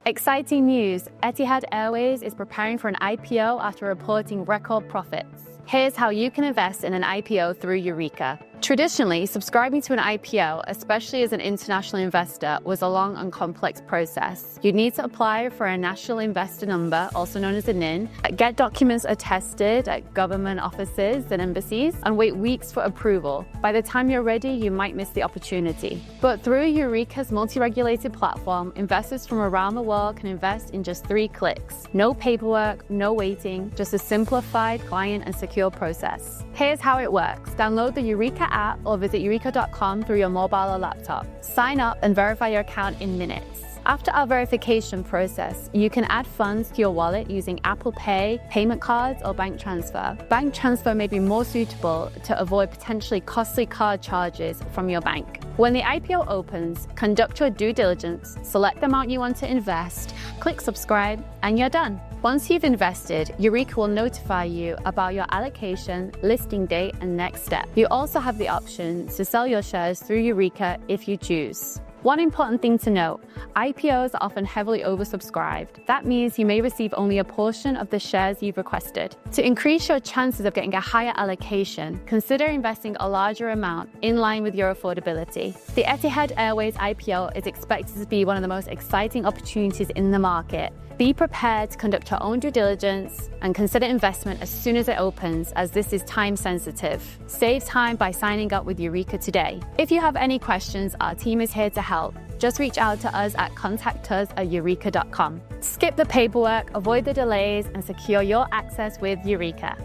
Exciting news! Etihad Airways is preparing for an IPO after reporting record profits. Here's how you can invest in an IPO through Eureeca. Traditionally, subscribing to an IPO, especially as an international investor, was a long and complex process. You'd need to apply for a national investor number, also known as a NIN, get documents attested at government offices and embassies, and wait weeks for approval. By the time you're ready, you might miss the opportunity. But through Eureeca's multi-regulated platform, investors from around the world can invest in just 3 clicks. No paperwork, no waiting, just a simplified, client and secure process. Here's how it works. Download the Eureeca app or visit Eureeca.com through your mobile or laptop. Sign up and verify your account in minutes. After our verification process, you can add funds to your wallet using Apple Pay, payment cards, or bank transfer. Bank transfer may be more suitable to avoid potentially costly card charges from your bank. When the IPO opens, conduct your due diligence, select the amount you want to invest, click subscribe, and you're done. Once you've invested, Eureeca will notify you about your allocation, listing date, and next step. You also have the option to sell your shares through Eureeca if you choose. One important thing to note, IPOs are often heavily oversubscribed. That means you may receive only a portion of the shares you've requested. To increase your chances of getting a higher allocation, consider investing a larger amount in line with your affordability. The Etihad Airways IPO is expected to be one of the most exciting opportunities in the market. Be prepared to conduct your own due diligence and consider investment as soon as it opens, as this is time sensitive. Save time by signing up with Eureeca today. If you have any questions, our team is here to help. Just reach out to us at contactus@eureeca.com. Skip the paperwork, avoid the delays, and secure your access with Eureeca.